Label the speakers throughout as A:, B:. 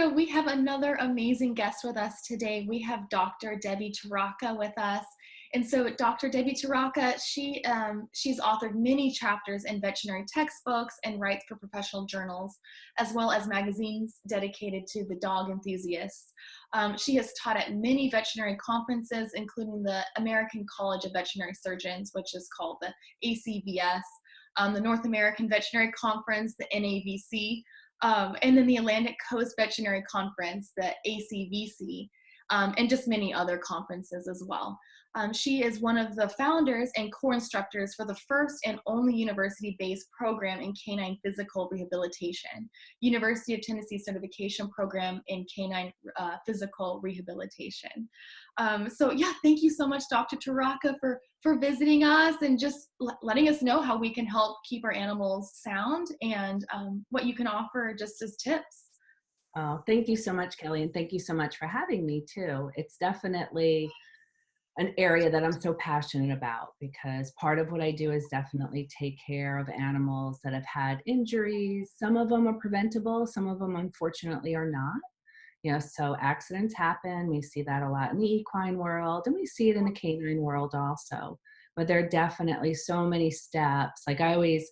A: So we have another amazing guest with us today. We have Dr. Debbie Torraca with us. And so Dr. Debbie Torraca, she's authored many chapters in veterinary textbooks and writes for professional journals, as well as magazines dedicated to the dog enthusiasts. She has taught at many veterinary conferences, including the American College of Veterinary Surgeons, which is called the ACVS, the North American Veterinary Conference, the NAVC, and then the Atlantic Coast Veterinary Conference, the ACVC, and just many other conferences as well. She is one of the founders and core instructors for the first and only university-based program in canine physical rehabilitation, University of Tennessee certification program in canine physical rehabilitation. So yeah, thank you so much, Dr. Torraca, for visiting us and just letting us know how we can help keep our animals sound and what you can offer just as tips.
B: Oh, thank you so much, Kelly, and thank you so much for having me too. It's definitely an area that I'm so passionate about because part of what I do is definitely take care of animals that have had injuries. Some of them are preventable, some of them unfortunately are not. So accidents happen. We see that a lot in the equine world, and we see it in the canine world also. But there are definitely so many steps. Like I always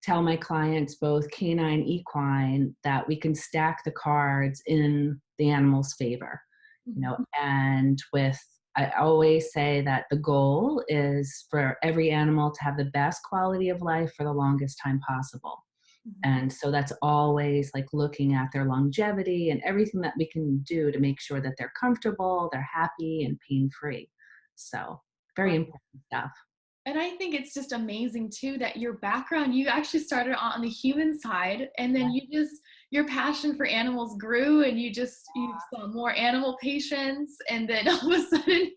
B: tell my clients, both canine, equine, that we can stack the cards in the animal's favor. And I always say that the goal is for every animal to have the best quality of life for the longest time possible. And so that's always like looking at their longevity and everything that we can do to make sure that they're comfortable, they're happy, and pain-free. So very important stuff.
A: And I think it's just amazing too that your background, you actually started on the human side, and then your passion for animals grew, and you saw more animal patients, and then all of a sudden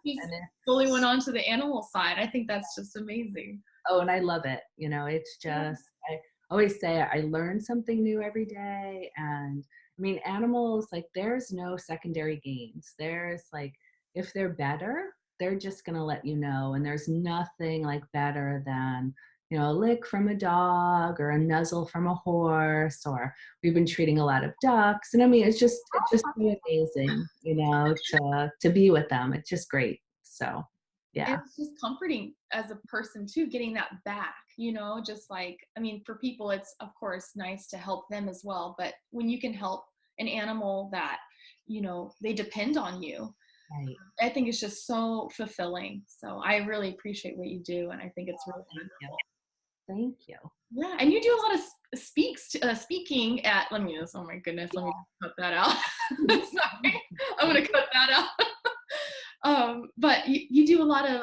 A: you just fully went on to the animal side. I think that's just amazing.
B: Oh, and I love it. It's just, I always say I learn something new every day. And I mean, animals, like there's no secondary gains. There's like, if they're better, they're just going to let you know. And there's nothing like better than, a lick from a dog or a nuzzle from a horse, or we've been treating a lot of ducks. And I mean, it's just so amazing, to be with them. It's just great. So, yeah.
A: And it's just comforting as a person too, getting that back, just like, I mean, for people, it's of course nice to help them as well. But when you can help an animal that, they depend on you,
B: right.
A: I think it's just so fulfilling. So I really appreciate what you do. And I think it's really wonderful.
B: Thank you.
A: Yeah. And you do a lot of speaking at, oh my goodness, let me cut that out. Sorry, I'm going to cut that out. But you do a lot of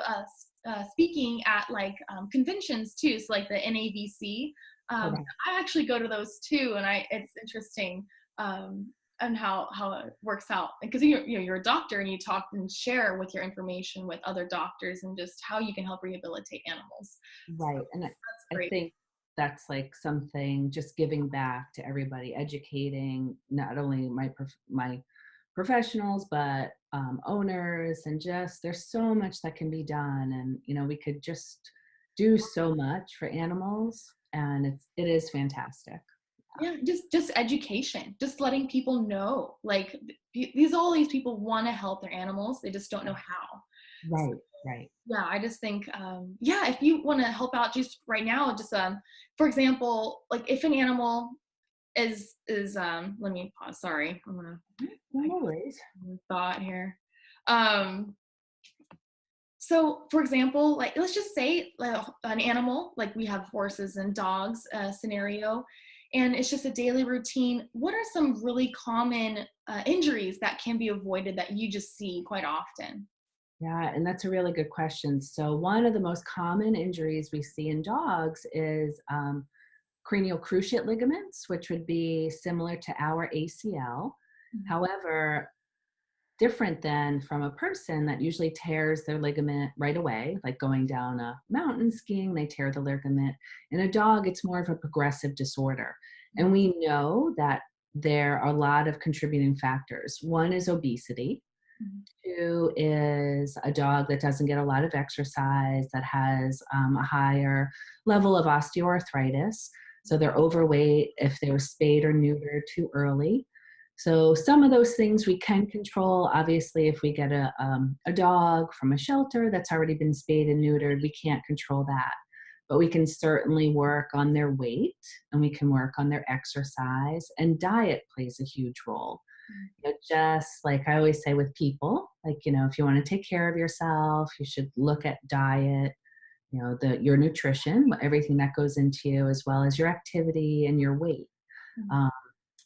A: speaking at like conventions too, so like the NAVC. I actually go to those too, and it's interesting and how it works out, because you're a doctor and you talk and share with your information with other doctors and just how you can help rehabilitate animals.
B: Right, so and I think that's like something, just giving back to everybody, educating not only my professionals, but owners, and just there's so much that can be done, and we could just do so much for animals, and it is fantastic.
A: Yeah, just education, just letting people know, like all these people want to help their animals, they just don't know how.
B: Right.
A: Yeah, I just think, if you want to help out just right now, just for example, like if an animal is let me pause. Sorry, I'm gonna.
B: No worries.
A: Thought here. So, for example, like let's just say an animal, like we have horses and dogs scenario, and it's just a daily routine. What are some really common injuries that can be avoided that you just see quite often?
B: Yeah, and that's a really good question. So one of the most common injuries we see in dogs is cranial cruciate ligaments, which would be similar to our ACL. Mm-hmm. However, different than from a person that usually tears their ligament right away, like going down a mountain skiing, they tear the ligament. In a dog, it's more of a progressive disorder. And we know that there are a lot of contributing factors. One is obesity. Mm-hmm. 2 is a dog that doesn't get a lot of exercise, that has a higher level of osteoarthritis. So they're overweight if they were spayed or neutered too early. So some of those things we can control. Obviously, if we get a dog from a shelter that's already been spayed and neutered, we can't control that. But we can certainly work on their weight, and we can work on their exercise, and diet plays a huge role. Just like I always say with people, like, if you want to take care of yourself, you should look at diet, your nutrition, everything that goes into you, as well as your activity and your weight.
A: Mhm.
B: Um,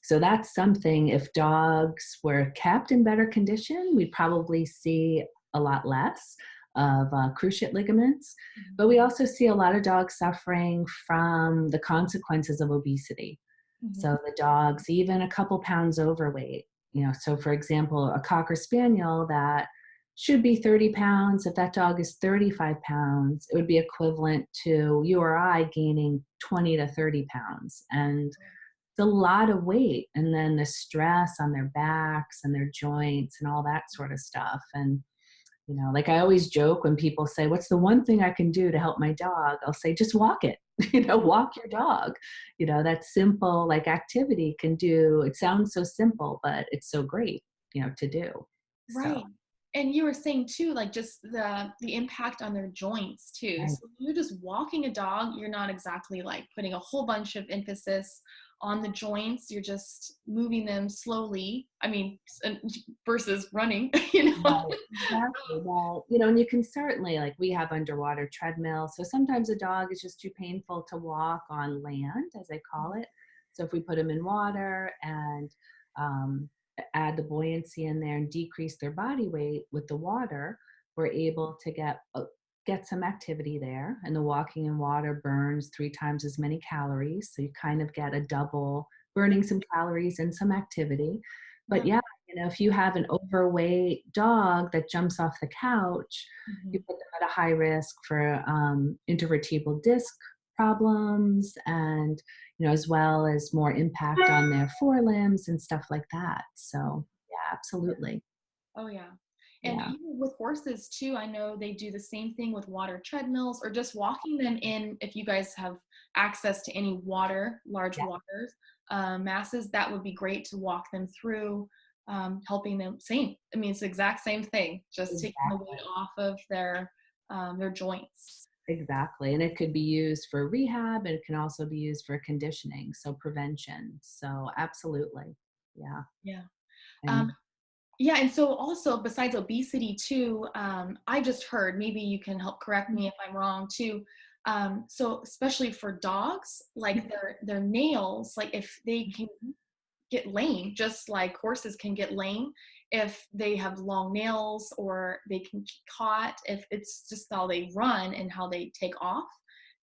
B: so that's something, if dogs were kept in better condition, we'd probably see a lot less of cruciate ligaments.
A: Mhm.
B: But we also see a lot of dogs suffering from the consequences of obesity.
A: Mhm.
B: So the dog's even a couple pounds overweight. So for example, a Cocker Spaniel that should be 30 pounds, if that dog is 35 pounds, it would be equivalent to you or I gaining 20 to 30 pounds. And it's a lot of weight. And then the stress on their backs and their joints and all that sort of stuff. And like I always joke when people say, what's the one thing I can do to help my dog? I'll say, just walk it, walk your dog. That simple like activity can do, it sounds so simple, but it's so great, to do. So,
A: Right. And you were saying too, like just the impact on their joints too.
B: right.
A: So when you're just walking a dog, you're not exactly like putting a whole bunch of emphasis on the joints. You're just moving them slowly. I mean, versus running,
B: Right, exactly. Well, and you can certainly, like we have underwater treadmill. So sometimes a dog is just too painful to walk on land, as they call it. So if we put them in water and um, add the buoyancy in there and decrease their body weight with the water, we're able to get some activity there. And the walking in water burns 3 times as many calories. So you kind of get a double burning some calories and some activity. But
A: Wow.
B: yeah, if you have an overweight dog that jumps off the couch, you
A: Mhm.
B: put them at a high risk for intervertebral disc problems, and as well as more impact on their forelimbs and stuff like that. So yeah, absolutely.
A: Oh yeah. And
B: Yeah.
A: even with horses too, I know they do the same thing with water treadmills or just walking them in. If you guys have access to any large
B: Yeah,
A: waters, masses, that would be great to walk them through, helping them. Same. I mean, it's the exact same thing, just taking the weight
B: exactly.
A: off of their joints.
B: Exactly. And it could be used for rehab, and it can also be used for conditioning, so prevention. So absolutely. Yeah.
A: Yeah. Um,
B: And
A: Yeah, and so also besides obesity too, I just heard, maybe you can help correct me if I'm wrong too. So especially for dogs, like their nails, like if they can get lame, just like horses can get lame if they have long nails, or they can get caught if it's just how they run and how they take off,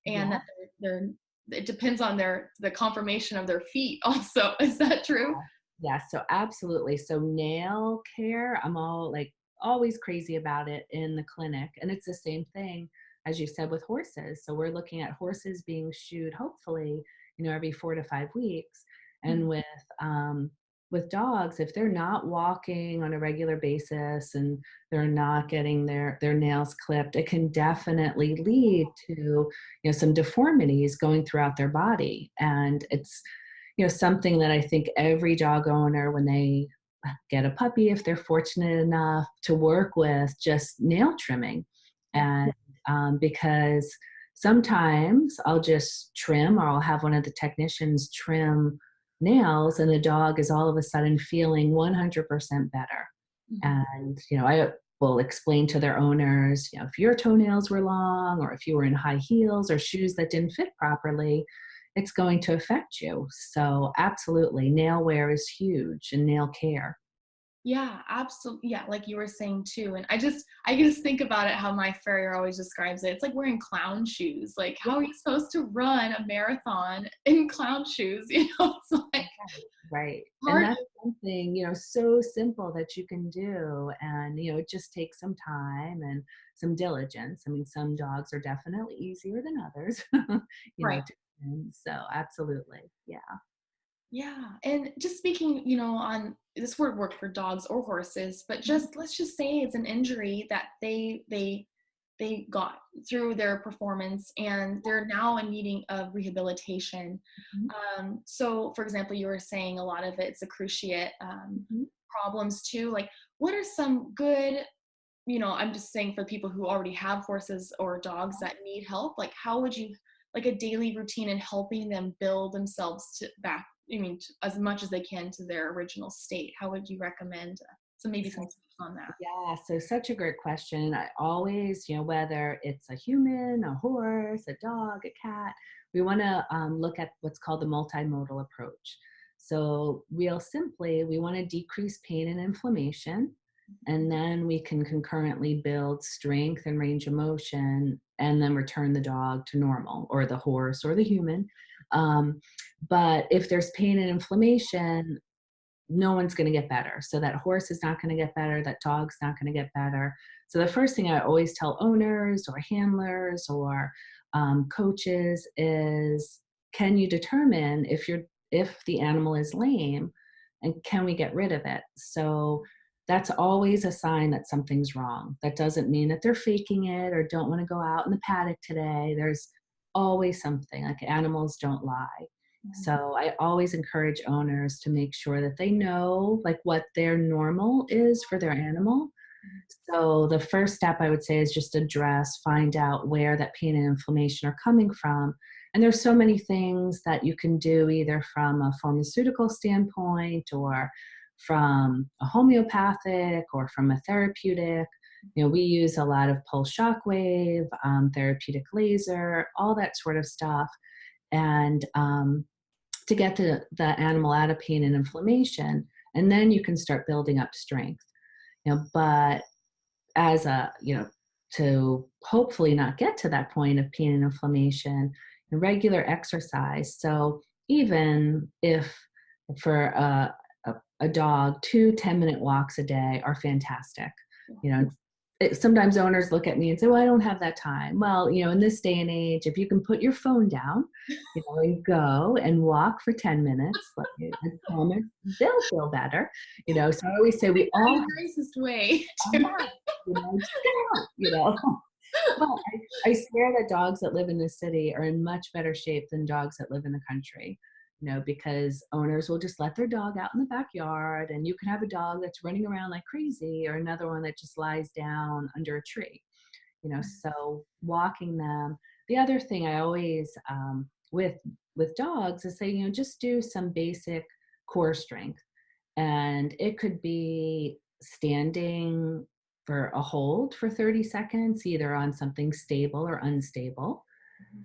A: and
B: yeah.
A: that they're it depends on the conformation of their feet also. Is that true?
B: Yeah, so absolutely. So nail care, I'm always crazy about it in the clinic. And it's the same thing as you said with horses. So we're looking at horses being shoed, hopefully, every 4 to 5 weeks.
A: Mhm.
B: And with dogs, if they're not walking on a regular basis and they're not getting their nails clipped, it can definitely lead to, some deformities going throughout their body. And it's something that I think every dog owner, when they get a puppy, if they're fortunate enough to work with, just nail trimming.
A: Yeah.
B: And because sometimes I'll just trim, or I'll have one of the technicians trim nails, and the dog is all of a sudden feeling 100% better.
A: Mhm.
B: And, I will explain to their owners, if your toenails were long, or if you were in high heels or shoes that didn't fit properly, it's going to affect you. So absolutely, nail wear is huge, and nail care.
A: Yeah, absolutely. Yeah, like you were saying too. And I just think about it how my farrier always describes it. It's like wearing clown shoes. Like,
B: Yeah,
A: how are you supposed to run a marathon in clown shoes? It's like
B: right. And
A: hard.
B: that's something, so simple that you can do. And, it just takes some time and some diligence. I mean, some dogs are definitely easier than others,
A: Right.
B: so absolutely. Yeah.
A: Yeah. And just speaking, on this word work for dogs or horses, but just let's just say it's an injury that they they got through their performance, and they're now in needing of rehabilitation.
B: Mhm.
A: So for example, you were saying a lot of it's a cruciate
B: Mhm.
A: problems too. Like, what are some good, I'm just saying for people who already have horses or dogs that need help, like how would you, like a daily routine in helping them build themselves to back, as much as they can to their original state? How would you recommend? So maybe some tips on that.
B: Yeah, so such a great question. And I always, whether it's a human, a horse, a dog, a cat, we want to look at what's called the multimodal approach. So, real simply, we want to decrease pain and inflammation, and then we can concurrently build strength and range of motion, and then return the dog to normal, or the horse, or the human. Um, but if there's pain and inflammation, no one's going to get better. So that horse is not going to get better. That dog's not going to get better. So the first thing I always tell owners or handlers or coaches is, can you determine if the animal is lame, and can we get rid of it? So that's always a sign that something's wrong. That doesn't mean that they're faking it or don't want to go out in the paddock today. There's always something. Like, animals don't lie. So I always encourage owners to make sure that they know, like, what their normal is for their animal. So the first step I would say is just find out where that pain and inflammation are coming from. And there's so many things that you can do, either from a pharmaceutical standpoint, or from a homeopathic, or from a therapeutic. We use a lot of pulse shockwave, therapeutic laser, all that sort of stuff. And to get the animal out of pain and inflammation, and then you can start building up strength. But as to hopefully not get to that point of pain and inflammation, regular exercise. So even if for a dog, 2 10-minute walks a day are fantastic. you know Sometimes owners look at me and say, well, I don't have that time. Well, in this day and age, if you can put your phone down, you go and walk for 10 minutes, I promise they'll feel better. So I always say we all
A: The nicest way
B: have
A: to.
B: that, just get out, But I swear that dogs that live in the city are in much better shape than dogs that live in the country, because owners will just let their dog out in the backyard, and you can have a dog that's running around like crazy, or another one that just lies down under a tree. So walking them. The other thing I always, with dogs, is say, just do some basic core strength. And it could be standing for a hold for 30 seconds, either on something stable or unstable.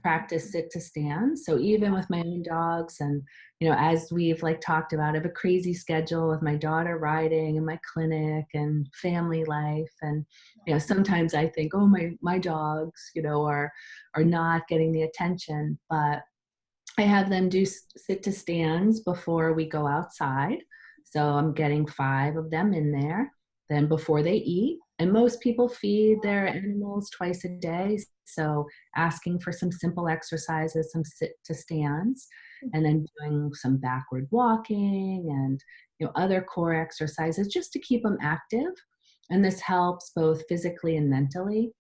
B: Practice sit to stand. So even with my own dogs, and as we've talked about, I have a crazy schedule with my daughter riding and my clinic and family life. And sometimes I think, oh, my dogs are not getting the attention. But I have them do sit to stands before we go outside. So I'm getting 5 of them in there. Then before they eat, and most people feed their animals twice a day. So asking for some simple exercises, some sit to stands, and then doing some backward walking and other core exercises just to keep them active. And this helps both physically and mentally,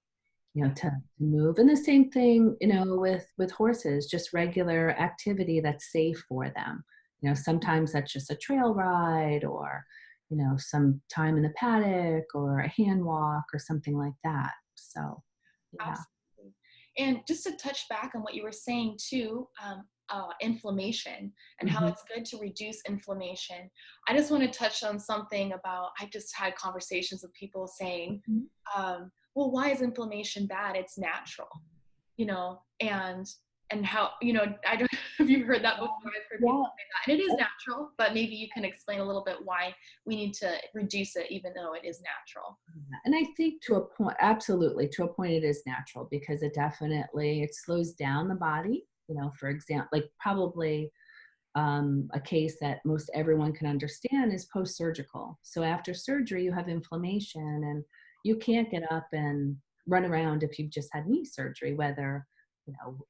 B: to move. And the same thing, with horses, just regular activity that's safe for them. Sometimes that's just a trail ride, or, some time in the paddock, or a hand walk, or something like that. So, yeah.
A: Absolutely. And just to touch back on what you were saying too, inflammation and how
B: Mhm.
A: it's good to reduce inflammation. I just want to touch on something about, I just had conversations with people saying,
B: Mhm.
A: well, why is inflammation bad? It's natural, and how, I don't know if you've heard that before. I've heard people
B: Yeah.
A: say that. And it is natural, but maybe you can explain a little bit why we need to reduce it, even though it is natural.
B: And I think to a point, absolutely, to a point, it is natural, because it slows down the body. For example, probably a case that most everyone can understand is post-surgical. So after surgery, you have inflammation, and you can't get up and run around if you've just had knee surgery, whether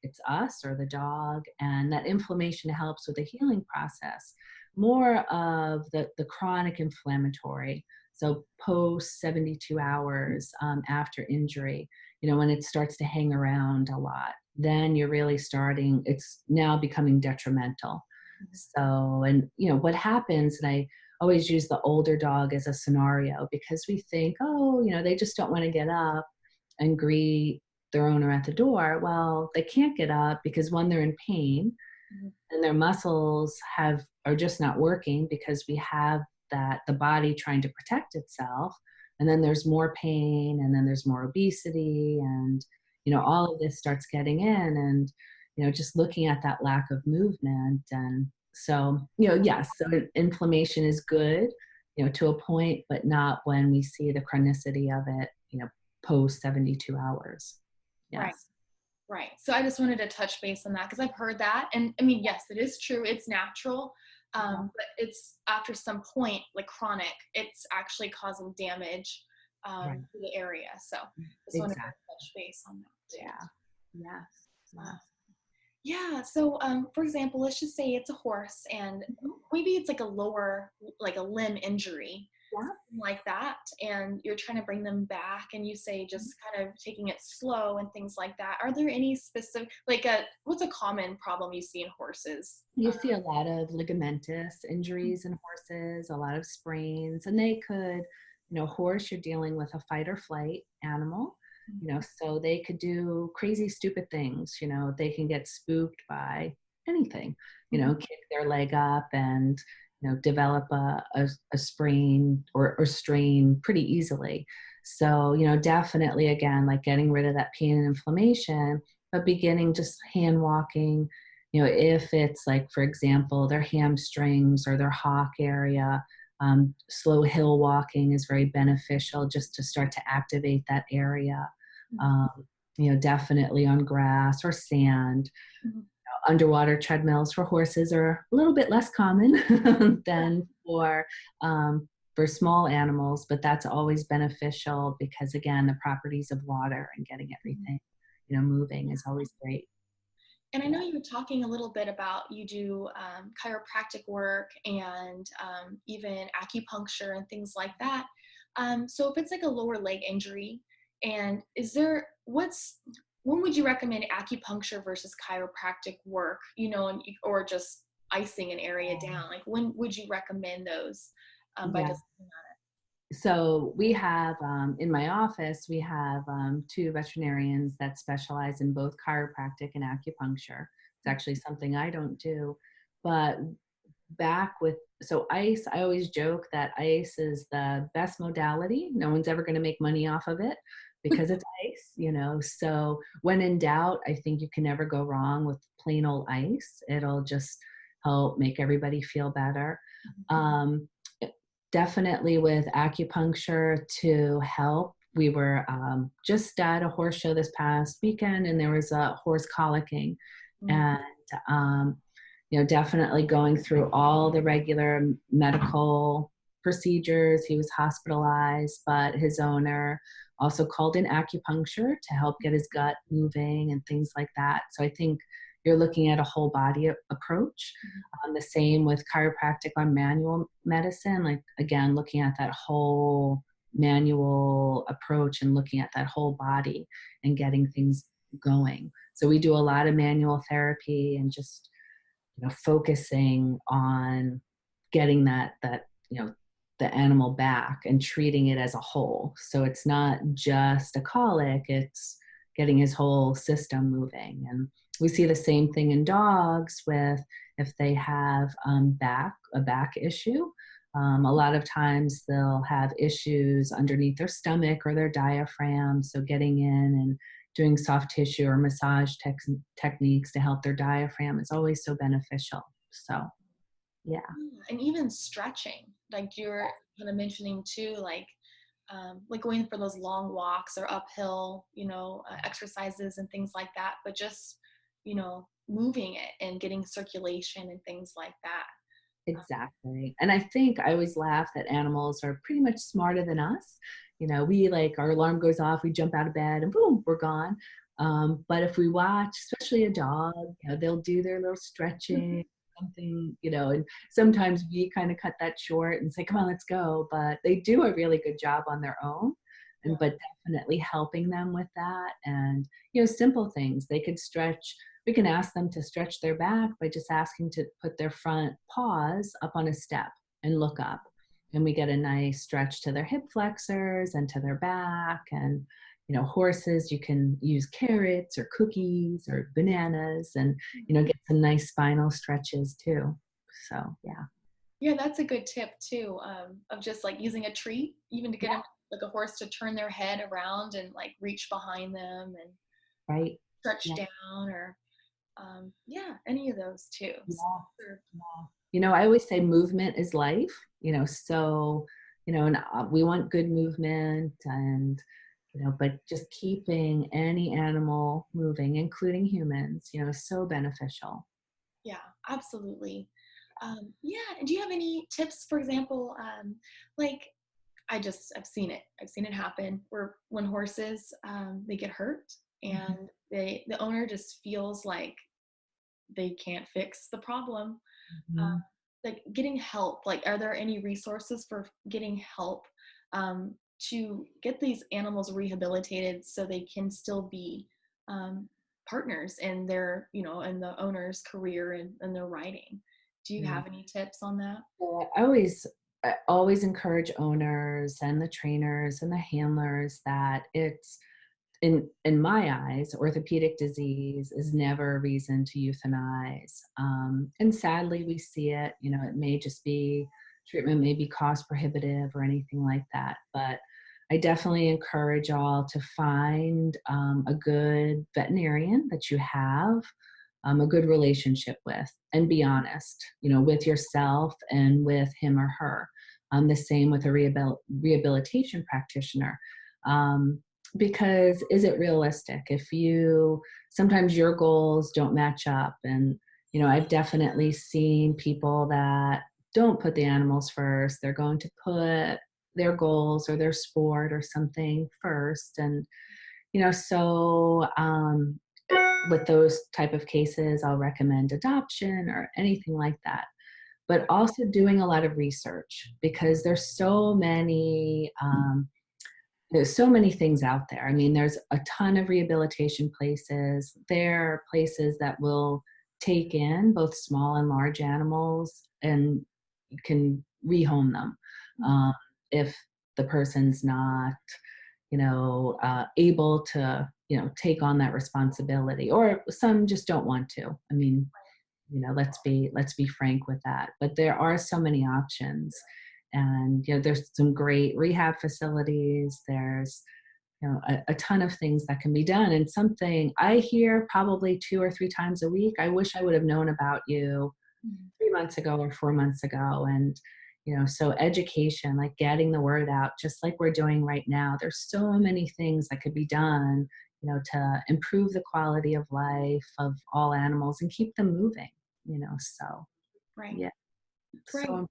B: it's us or the dog. And that inflammation helps with the healing process. More of the chronic inflammatory. So post 72 hours after injury, when it starts to hang around a lot, then you're really starting, it's now becoming detrimental. So, and what happens, and I always use the older dog as a scenario because we think, oh, they just don't want to get up and greet their owner at the door. Well, they can't get up because one, they're in pain, and their muscles are just not working because we have that the body trying to protect itself. And then there's more pain, and then there's more obesity, and all of this starts getting in, and just looking at that lack of movement. And so yes, so inflammation is good to a point, but not when we see the chronicity of it post 72 hours. Yes.
A: Right. So I just wanted to touch base on that because I've heard that. And I mean, yes, it is true. It's natural. But it's after some point, like chronic, it's actually causing damage to the area. So I just wanted to touch base on that too.
B: Yeah. Yes.
A: Yeah. So, for example, let's just say it's a horse and maybe it's like a limb injury, like that. And you're trying to bring them back and you say, just kind of taking it slow and things like that. Are there any specific, what's a common problem you see in horses?
B: You see a lot of ligamentous injuries in horses, a lot of sprains, and they could, horse, you're dealing with a fight or flight animal. So they could do crazy, stupid things. They can get spooked by anything, kick their leg up and, develop a sprain or strain pretty easily. So, definitely, again, like getting rid of that pain and inflammation, but beginning just hand walking, if it's like, for example, their hamstrings or their hock area. Slow hill walking is very beneficial just to start to activate that area. Definitely on grass or sand. Underwater treadmills for horses are a little bit less common than for small animals, but that's always beneficial because, again, the properties of water and getting everything, moving is always great.
A: And I know you were talking a little bit about you do chiropractic work and even acupuncture and things like that. So if it's like a lower leg injury, and when would you recommend acupuncture versus chiropractic work, or just icing an area down? Like when would you recommend those by just looking at it?
B: So we have, in my office, we have 2 veterinarians that specialize in both chiropractic and acupuncture. It's actually something I don't do, but so ice, I always joke that ice is the best modality. No one's ever going to make money off of it because it's ice, so when in doubt, I think you can never go wrong with plain old ice. It'll just help make everybody feel better. Definitely with acupuncture to help. We were just at a horse show this past weekend, and there was a horse colicking, and definitely going through all the regular medical procedures. He was hospitalized, but his owner also called in acupuncture to help get his gut moving and things like that. So I think you're looking at a whole body approach. The same with chiropractic on manual medicine, like, again, looking at that whole manual approach and looking at that whole body and getting things going. So we do a lot of manual therapy and just, focusing on getting that the animal back and treating it as a whole. So it's not just a colic, it's getting his whole system moving. And we see the same thing in dogs with if they have a back issue. A lot of times they'll have issues underneath their stomach or their diaphragm. So getting in and doing soft tissue or massage techniques to help their diaphragm is always so beneficial. So, yeah.
A: And even stretching, like you're kind of mentioning too, like going for those long walks or uphill, exercises and things like that, but just, moving it and getting circulation and things like that.
B: Exactly. And I think I always laugh that animals are pretty much smarter than us. We our alarm goes off, we jump out of bed and boom, we're gone. But if we watch, especially a dog, they'll do their little stretching, something, and sometimes we kind of cut that short and say, come on, let's go. But they do a really good job on their own.
A: Yeah.
B: But definitely helping them with that. And, simple things. They could stretch. We can ask them to stretch their back by just asking to put their front paws up on a step and look up. And we get a nice stretch to their hip flexors and to their back. And, horses, you can use carrots or cookies or bananas and, get some nice spinal stretches too. So, yeah.
A: Yeah, that's a good tip too, of just like using a treat, even to get them, like a horse, to turn their head around and like reach behind them and
B: Right.
A: stretch
B: Yeah.
A: down, or yeah, any of those too.
B: Yeah.
A: Sure.
B: I always say movement is life, so, and we want good movement and, but just keeping any animal moving, including humans, is so beneficial.
A: Yeah, absolutely. Yeah, and do you have any tips, for example, like I've seen it. I've seen it happen where when horses, they get hurt and the owner just feels like they can't fix the problem.
B: Mm-hmm.
A: Like getting help, like are there any resources for getting help, to get these animals rehabilitated so they can still be, um, partners in their, in the owner's career and their riding? Do you have any tips on that?
B: So I always encourage owners and the trainers and the handlers that it's in my eyes, orthopedic disease is never a reason to euthanize. And sadly, we see it. It may just be treatment may be cost prohibitive or anything like that. But I definitely encourage all to find a good veterinarian that you have a good relationship with, and be honest, with yourself and with him or her. The same with a rehabilitation practitioner. Because is it realistic? Sometimes your goals don't match up. And, I've definitely seen people that don't put the animals first. They're going to put their goals or their sport or something first. And, so with those type of cases, I'll recommend adoption or anything like that. But also doing a lot of research, because there's so many things out there. I mean, there's a ton of rehabilitation places. There are places that will take in both small and large animals, and you can rehome them if the person's not, able to, take on that responsibility, or some just don't want to. I mean, let's be frank with that. But there are so many options, and there's some great rehab facilities. There's a ton of things that can be done. And something I hear probably 2 or 3 times a week: I wish I would have known about you 3 months ago or 4 months ago. And so education, like getting the word out, just like we're doing right now. There's so many things that could be done, to improve the quality of life of all animals and keep them moving. So
A: Right.
B: yeah.
A: Great.
B: So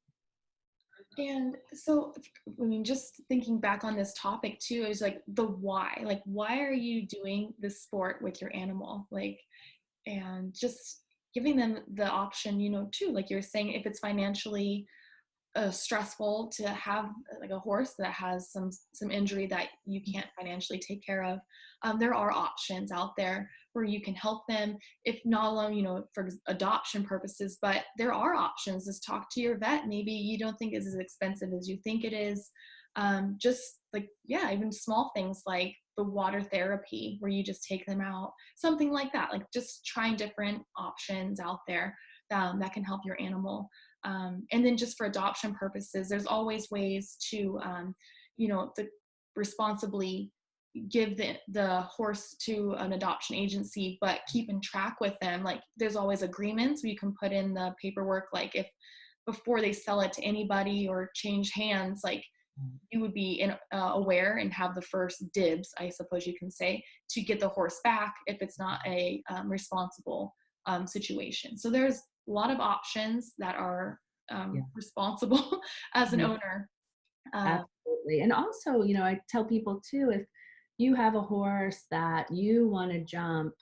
A: And so, I mean, just thinking back on this topic too, is like the why. Like, why are you doing this sport with your animal? Like, and just giving them the option, too. Like you're saying, if it's financially, stressful to have like a horse that has some injury that you can't financially take care of, there are options out there where you can help them, if not alone, for adoption purposes. But there are options. Just talk to your vet. Maybe you don't think it's as expensive as you think it is. Just like, yeah, even small things like the water therapy where you just take them out, something like that. Like just trying different options out there, that can help your animal. And then just for adoption purposes, there's always ways to, responsibly give the horse to an adoption agency, but keep in track with them. Like there's always agreements where you can put in the paperwork, like if before they sell it to anybody or change hands, like you would be aware and have the first dibs, I suppose you can say, to get the horse back if it's not a responsible situation. So there's a lot of options that are responsible as an owner.
B: absolutely. And also, I tell people too, if you have a horse that you want to jump,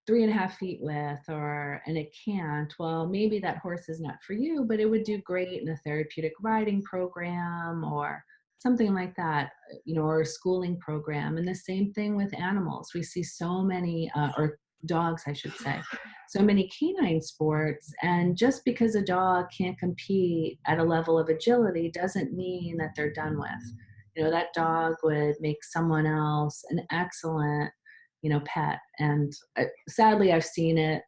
B: 3.5 feet width, and it can't, well, maybe that horse is not for you, but it would do great in a therapeutic riding program or something like that, or a schooling program. And the same thing with animals. We see so many, or dogs, I should say, so many canine sports. And just because a dog can't compete at a level of agility doesn't mean that they're done with. That dog would make someone else an excellent pet. And sadly, I've seen it,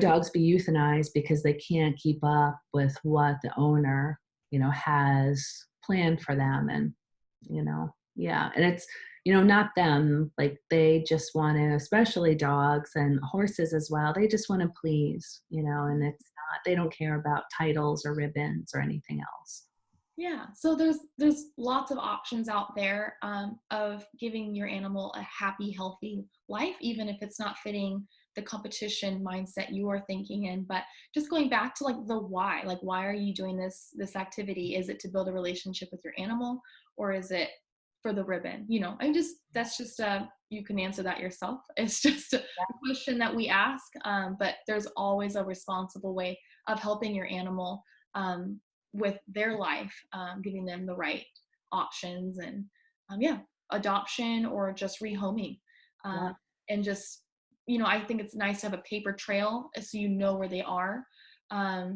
B: dogs be euthanized because they can't keep up with what the owner, has planned for them. And, yeah. And it's, not them, like they just want to, especially dogs and horses as well. They just want to please, and it's not, they don't care about titles or ribbons or anything else.
A: Yeah, so there's lots of options out there of giving your animal a happy, healthy life, even if it's not fitting the competition mindset you are thinking in. But just going back to like the why, like why are you doing this activity? Is it to build a relationship with your animal, or is it for the ribbon? That's just you can answer that yourself. It's just a question that we ask, but there's always a responsible way of helping your animal. With their life, giving them the right options, and adoption or just rehoming.
B: Yeah.
A: And just, I think it's nice to have a paper trail so you know where they are,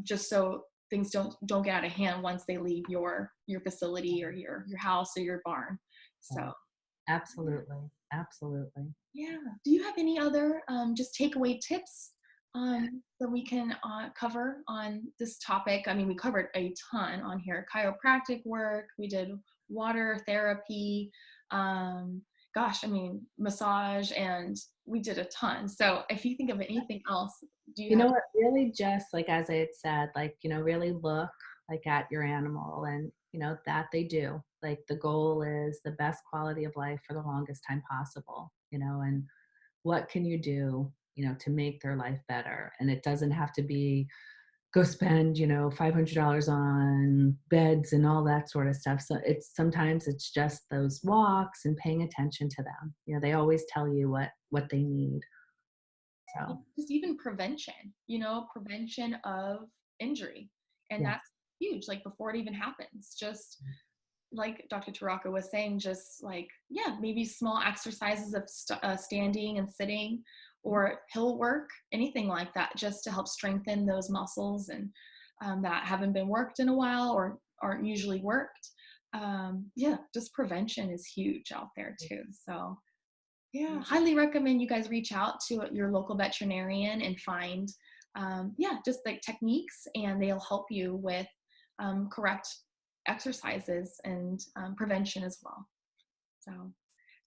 A: just so things don't get out of hand once they leave your facility or your house or your barn. So
B: absolutely.
A: yeah. Do you have any other just takeaway tips that we can cover on this topic? I mean, we covered a ton on here. Chiropractic work, we did water therapy, massage, and we did a ton. So if you think of anything else, do you
B: You know
A: have?
B: what, really just like, as I had said, like, really look like at your animal and, that they do. Like the goal is the best quality of life for the longest time possible, and what can you do, to make their life better? And it doesn't have to be go spend, $500 on beds and all that sort of stuff. So sometimes it's just those walks and paying attention to them. They always tell you what they need. So
A: Just even prevention of injury. And
B: yeah.
A: that's huge, like before it even happens. Just like Dr. Torraca was saying, just like, maybe small exercises of standing and sitting or hill work, anything like that, just to help strengthen those muscles and that haven't been worked in a while or aren't usually worked. Just prevention is huge out there too. So highly recommend you guys reach out to your local veterinarian and find, just like techniques, and they'll help you with correct exercises and prevention as well. So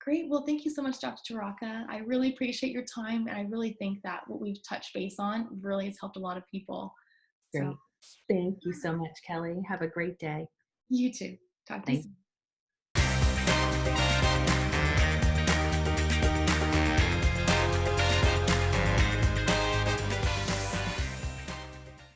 A: great. Well, thank you so much, Dr. Torraca. I really appreciate your time, and I really think that what we've touched base on really has helped a lot of people.
B: Great.
A: So
B: Thank you so much, Kelly. Have a great day.
A: you too. Talk to you
B: Thank
A: soon.